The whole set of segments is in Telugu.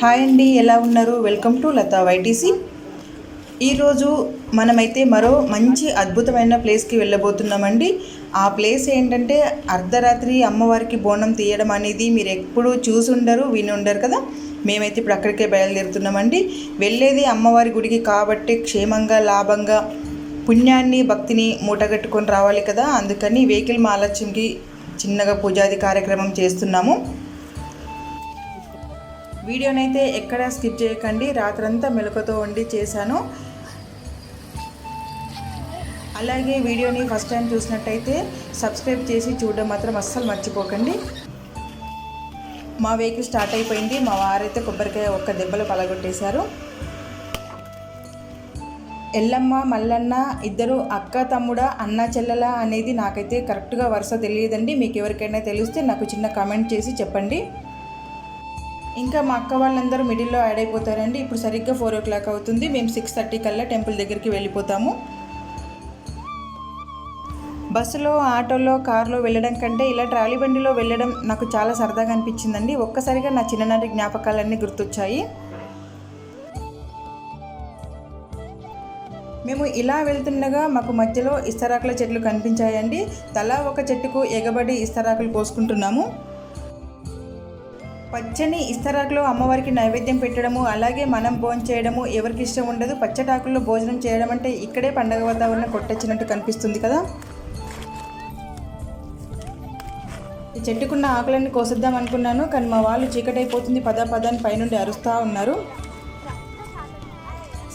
హాయ్ అండి, ఎలా ఉన్నారు? Welcome to Lata YTC. ఈరోజు మనమైతే మరో మంచి అద్భుతమైన ప్లేస్కి వెళ్ళబోతున్నామండి. ఆ ప్లేస్ ఏంటంటే అర్ధరాత్రి అమ్మవారికి బోనం తీయడం అనేది మీరు ఎప్పుడూ చూసి ఉండరు, విని ఉండరు కదా. మేమైతే ఇప్పుడు అక్కడికే బయలుదేరుతున్నామండి. వెళ్ళేది అమ్మవారి గుడికి కాబట్టి క్షేమంగా, లాభంగా, పుణ్యాన్ని, భక్తిని మూటగట్టుకొని రావాలి కదా. అందుకని వెహికల్ ఆలస్యంకి చిన్నగా పూజాది కార్యక్రమం చేస్తున్నాము. వీడియోనైతే ఎక్కడా స్కిప్ చేయకండి. రాత్రంతా మెలకువతో వండి చేశాను. అలాగే వీడియోని ఫస్ట్ టైం చూసినట్టయితే సబ్స్క్రైబ్ చేసి చూడడం మాత్రం అస్సలు మర్చిపోకండి. మా వెహికల్ స్టార్ట్ అయిపోయింది. మా వారైతే కొబ్బరికాయ ఒక్క దెబ్బలు పలగొట్టేశారు. ఎల్లమ్మ, మల్లన్న ఇద్దరు అక్క తమ్ముడా, అన్న చెల్లెల అనేది నాకైతే కరెక్ట్గా వరుస తెలియదండి. మీకు ఎవరికైనా తెలిస్తే నాకు చిన్న కామెంట్ చేసి చెప్పండి. ఇంకా మా అక్క వాళ్ళందరూ మిడిల్లో యాడ్ అయిపోతారండి. ఇప్పుడు సరిగ్గా 4 o'clock అవుతుంది. మేము 6:30 కల్లా టెంపుల్ దగ్గరికి వెళ్ళిపోతాము. బస్సులో, ఆటోలో, కారులో వెళ్ళడం కంటే ఇలా ట్రాలీ బండిలో వెళ్ళడం నాకు చాలా సరదాగా అనిపించిందండి. ఒక్కసారిగా నా చిన్ననాటి జ్ఞాపకాలన్నీ గుర్తొచ్చాయి. మేము ఇలా వెళ్తుండగా మాకు మధ్యలో ఇస్తరాకుల చెట్లు కనిపించాయండి. తలా ఒక చెట్టుకు ఎగబడి ఇస్తరాకులు కోసుకుంటున్నాము. పచ్చని ఇస్తరాకులో అమ్మవారికి నైవేద్యం పెట్టడము, అలాగే మనం భోజనం చేయడము ఎవరికి ఇష్టం ఉండదు. పచ్చటాకుల్లో భోజనం చేయడం అంటే ఇక్కడే పండగ వాతావరణం కొట్టొచ్చినట్టు కనిపిస్తుంది కదా. ఈ చెట్టుకున్న ఆకులన్నీ కోసిద్దాం అనుకున్నాను, కానీ మా వాళ్ళు చీకటైపోతుంది పదాన్ని పైనుండి అరుస్తూ ఉన్నారు.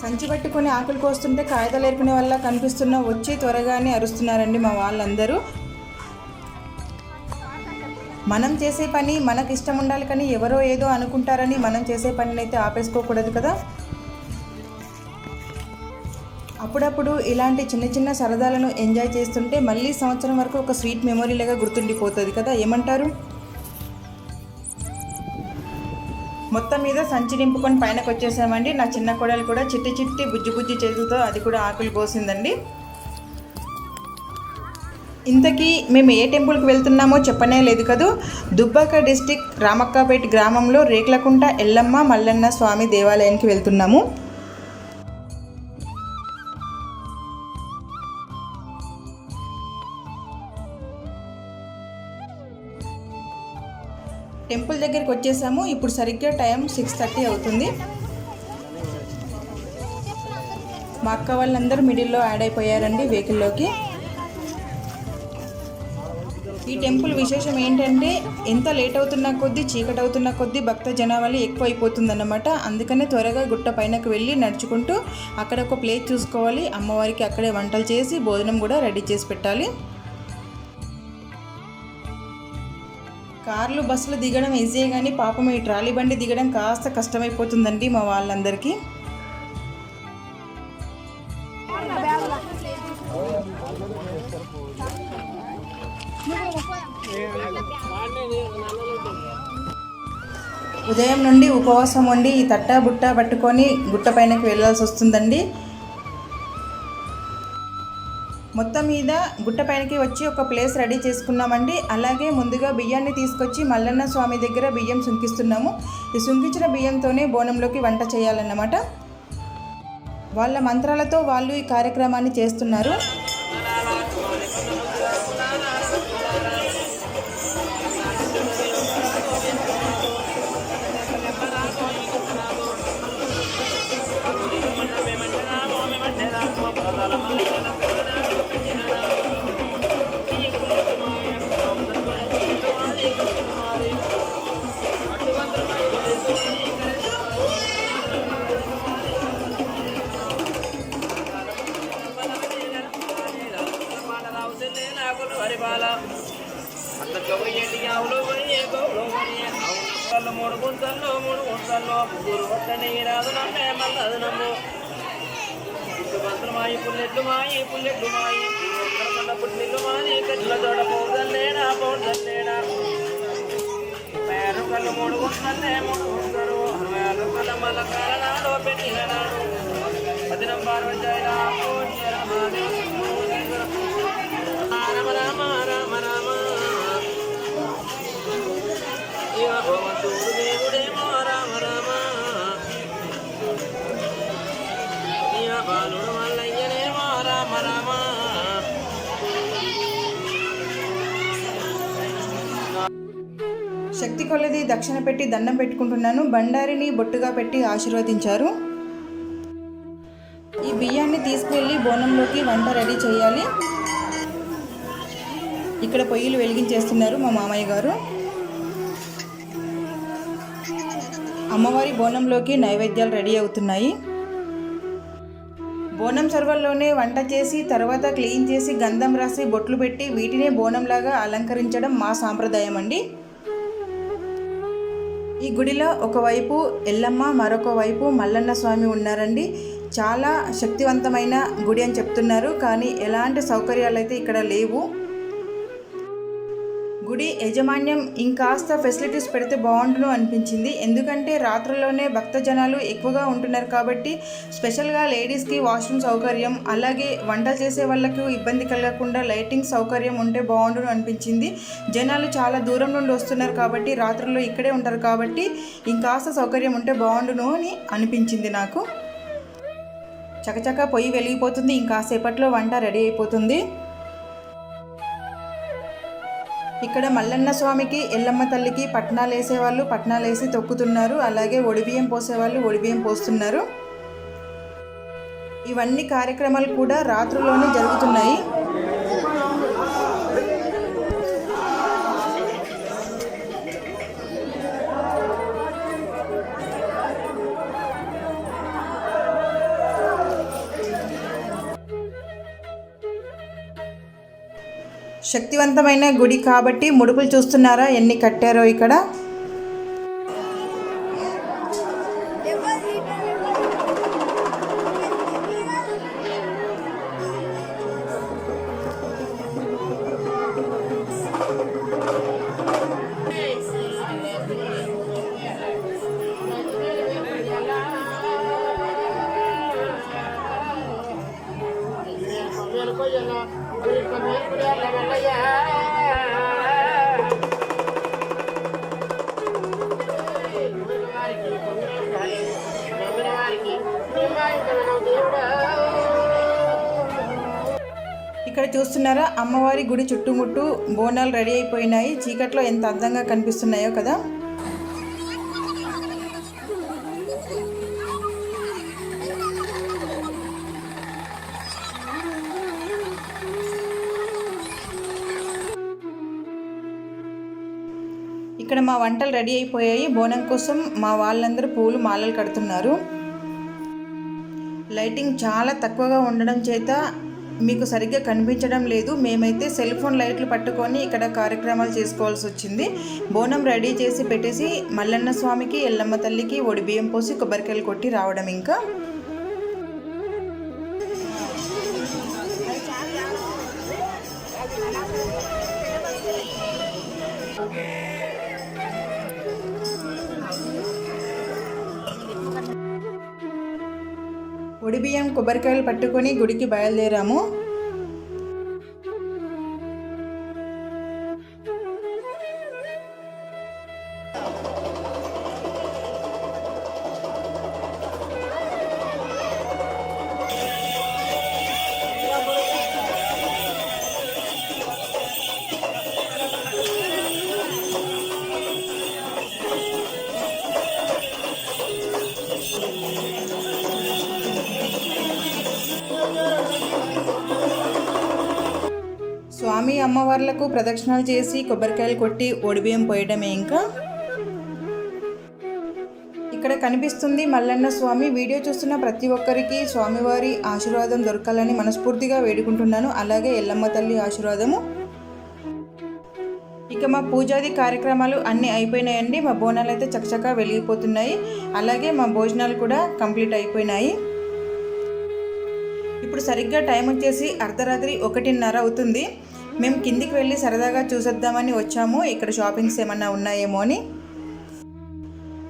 సంచి పట్టుకొని ఆకులు కోస్తుంటే కాగితాలు ఏరుకునే వల్ల కనిపిస్తున్న వచ్చి త్వరగానే అరుస్తున్నారండి మా వాళ్ళందరూ. మనం చేసే పని మనకు ఇష్టం ఉండాలి, కానీ ఎవరో ఏదో అనుకుంటారని మనం చేసే పనిని అయితే ఆపేసుకోకూడదు కదా. అప్పుడప్పుడు ఇలాంటి చిన్న చిన్న సరదాలను ఎంజాయ్ చేస్తుంటే మళ్ళీ సంవత్సరం వరకు ఒక స్వీట్ మెమొరీలాగా గుర్తుండిపోతుంది కదా. ఏమంటారు? మొత్తం మీద సంచి నింపుకొని పైనకు వచ్చేసామండి. నా చిన్న కోడలు కూడా చిట్టి చిట్టి బుజ్జి చేతులతో అది కూడా ఆకులు కోసిందండి. ఇంతకీ మేము ఏ టెంపుల్కి వెళ్తున్నామో చెప్పనే లేదు కదా. దుబ్బాక డిస్టిక్ రామక్కపేట గ్రామంలో రేక్లకుంట ఎల్లమ్మ మల్లన్న స్వామి దేవాలయానికి వెళ్తున్నాము. టెంపుల్ దగ్గరికి వచ్చేసాము. ఇప్పుడు సరిగ్గా టైం 6:30 అవుతుంది. మా అక్క వాళ్ళందరూ మిడిల్లో యాడ్ అయిపోయారండి వెహికల్లోకి. ఈ టెంపుల్ విశేషం ఏంటంటే ఎంత లేట్ అవుతున్న కొద్దీ, చీకటి అవుతున్న కొద్దీ భక్త జనావళి ఎక్కువ అయిపోతుందన్నమాట. అందుకనే త్వరగా గుట్ట పైనకు వెళ్ళి నడుచుకుంటూ అక్కడ ఒక ప్లేస్ చూసుకోవాలి. అమ్మవారికి అక్కడే వంటలు చేసి భోజనం కూడా రెడీ చేసి పెట్టాలి. కార్లు, బస్సులు దిగడం ఈజీయే కానీ పాపం ఈ ట్రాలీ బండి దిగడం కాస్త కష్టమైపోతుందండి మా వాళ్ళందరికీ. ఉదయం నుండి ఉపవాసం ఉండి ఈ తట్టా బుట్ట పట్టుకొని గుట్ట పైనకి వెళ్ళాల్సి వస్తుందండి. మొత్తం మీద గుట్ట పైనకి వచ్చి ఒక ప్లేస్ రెడీ చేసుకున్నామండి. అలాగే ముందుగా బియ్యాన్ని తీసుకొచ్చి మల్లన్న స్వామి దగ్గర బియ్యం సుంకిస్తున్నాము. ఈ సుంకించిన బియ్యంతోనే బోనంలోకి వంట చేయాలన్నమాట. వాళ్ళ మంత్రాలతో వాళ్ళు ఈ కార్యక్రమాన్ని చేస్తున్నారు. మూడు గుంతల్లో ముగ్గురు ఒక్కనే రాదు నమ్మే మల్లదు నమ్ము మాయి పుల్లెట్లు మాయి పుట్టిల్లు మాని కట్ల తోడ పౌదల్లేనా పేరు కళ్ళు మూడు గుంతల్లే మూడు గుంతలు 60 రూపాయల మల్ల కాలనాడు పెట్టినాడు 16 వచ్చాయినా రామ రామ రామ రామ ఇక భగవంతుడు దేవుడేమో రామ రామ శక్తి కొలది దక్షిణ పెట్టి దండం పెట్టుకుంటున్నాను. బండారిని బొట్టుగా పెట్టి ఆశీర్వదించారు. ఈ బియ్యాన్ని తీసుకువెళ్ళి బోనంలోకి వంట రెడీ చేయాలి. ఇక్కడ పొయ్యిలు వెలిగించేస్తున్నారు మా మామయ్య గారు. అమ్మవారి బోనంలోకి నైవేద్యాలు రెడీ అవుతున్నాయి. బోనం సర్వల్లోనే వంట చేసి తర్వాత క్లీన్ చేసి గంధం రాసి బొట్లు పెట్టి వీటినే బోనంలాగా అలంకరించడం మా సాంప్రదాయం అండి. ఈ గుడిలో ఒకవైపు ఎల్లమ్మ, మరొక వైపు మల్లన్న స్వామి ఉన్నారండి. చాలా శక్తివంతమైన గుడి అని చెప్తున్నారు, కానీ ఎలాంటి సౌకర్యాలు అయితే ఇక్కడ లేవు. గుడి యాజమాన్యం ఇంకాస్త ఫెసిలిటీస్ పెడితే బాగుండును అనిపించింది. ఎందుకంటే రాత్రుల్లోనే భక్తజనాలు ఎక్కువగా ఉంటున్నారు కాబట్టి స్పెషల్గా లేడీస్కి వాష్రూమ్ సౌకర్యం, అలాగే వంటలు చేసే వాళ్ళకు ఇబ్బంది కలగకుండా లైటింగ్ సౌకర్యం ఉంటే బాగుండును అనిపించింది. జనాలు చాలా దూరం నుండి వస్తున్నారు కాబట్టి రాత్రుల్లో ఇక్కడే ఉంటారు కాబట్టి ఇంకాస్త సౌకర్యం ఉంటే బాగుండును అని అనిపించింది నాకు. చకచక పొయ్యి వెలిగిపోతుంది. ఇంకాసేపట్లో వంట రెడీ అయిపోతుంది. ఇక్కడ మల్లన్న స్వామికి, ఎల్లమ్మ తల్లికి పట్నాలు వేసేవాళ్ళు పట్నాలు వేసి తొక్కుతున్నారు. అలాగే ఒడిబియ్యం పోసేవాళ్ళు ఒడిబియ్యం పోస్తున్నారు. ఇవన్నీ కార్యక్రమాలు కూడా రాత్రుల్లోనే జరుగుతున్నాయి. శక్తివంతమైన గుడి కాబట్టి ముడుపులు చూస్తున్నారా ఎన్ని కట్టారో ఇక్కడ. ఇక్కడ చూస్తున్నారా అమ్మవారి గుడి చుట్టుముట్టు బోనాలు రెడీ అయిపోయినాయి. చీకట్లో ఎంత అందంగా కనిపిస్తున్నాయో కదా. ఇక్కడ మా వంటలు రెడీ అయిపోయాయి. బోనం కోసం మా వాళ్ళందరూ పూలు మాలలు కడుతున్నారు. లైటింగ్ చాలా తక్కువగా ఉండడం చేత మీకు సరిగ్గా కనిపించడం లేదు. మేమైతే సెల్ ఫోన్ లైట్లు పట్టుకొని ఇక్కడ కార్యక్రమాలు చేసుకోవాల్సి వచ్చింది. బోనం రెడీ చేసి పెట్టేసి మల్లన్న స్వామికి, ఎల్లమ్మ తల్లికి ఒడిబియ్యం పోసి కొబ్బరికాయలు కొట్టి రావడం. ఇంకా ఒడిబియ్యం కొబ్బరికాయలు పట్టుకొని గుడికి బయలుదేరాము. స్వామి అమ్మవార్లకు ప్రదక్షిణాలు చేసి కొబ్బరికాయలు కొట్టి ఒడిబియ్యం పోయడమే. ఇంకా ఇక్కడ కనిపిస్తుంది మల్లన్న స్వామి. వీడియో చూస్తున్న ప్రతి ఒక్కరికి స్వామివారి ఆశీర్వాదం దొరకాలని మనస్ఫూర్తిగా వేడుకుంటున్నాను. అలాగే ఎల్లమ్మ తల్లి ఆశీర్వాదము. ఇక మా పూజాది కార్యక్రమాలు అన్నీ అయిపోయినాయండి. మా బోనాలు అయితే చకచకా వెలిగిపోతున్నాయి. అలాగే మా భోజనాలు కూడా కంప్లీట్ అయిపోయినాయి. ఇప్పుడు సరిగ్గా టైం వచ్చేసి అర్ధరాత్రి 1:30 అవుతుంది. మేము కిందికి వెళ్ళి సరదాగా చూసేద్దామని వచ్చాము, ఇక్కడ షాపింగ్స్ ఏమన్నా ఉన్నాయేమో అని.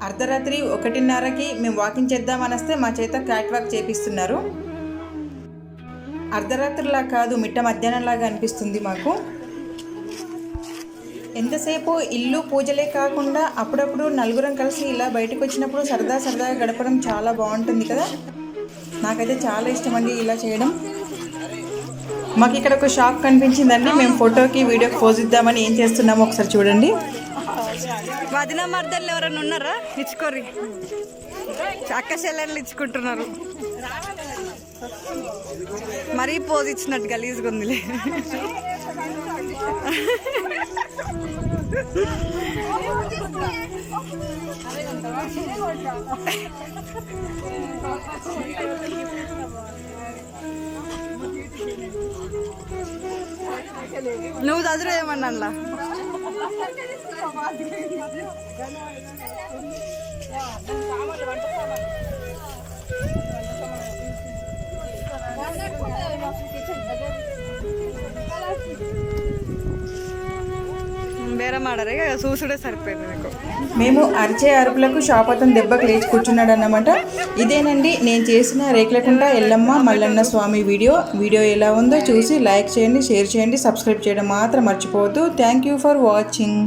అర్ధరాత్రి 1:30కి మేము వాకింగ్ చేద్దామని వస్తే మా చేత క్యాట్ వాక్ చేపిస్తున్నారు. అర్ధరాత్రిలా కాదు, మిట్ట మధ్యాహ్నంలాగా అనిపిస్తుంది మాకు. ఎంతసేపు ఇల్లు పూజలే కాకుండా అప్పుడప్పుడు నలుగురం కలిసి ఇలా బయటకు వచ్చినప్పుడు సరదాగా గడపడం చాలా బాగుంటుంది కదా. నాకైతే చాలా ఇష్టం అండి ఇలా చేయడం. మాకు ఇక్కడ ఒక షాప్ కనిపించిందండి. మేము ఫోటోకి వీడియోకి పోజ్ ఇద్దామని ఏం చేస్తున్నామో ఒకసారి చూడండి. వదిన మర్దలు ఎవరైనా ఉన్నారా? ఇచ్చుకోర్రి. అక్క చెల్లెళ్ళు ఇచ్చుకుంటున్నారు. మరీ పోజ్ ఇచ్చినట్టు గలీజ్గా ఉందిలే. నువ్వు చదువు ఏమన్నా అందులో? బేరం ఆడరే చూసుడే సరిపోయింది మీకు. మేము అరిచే అరుపులకు షాప్ అతను దెబ్బకు లేచి కూర్చున్నాడు అన్నమాట. ఇదేనండి నేను చేసిన రేకులకుంట ఎల్లమ్మ మల్లన్న స్వామి వీడియో ఎలా ఉందో చూసి లైక్ చేయండి, షేర్ చేయండి, సబ్స్క్రైబ్ చేయడం మాత్రం మర్చిపోవద్దు. Thank you for watching.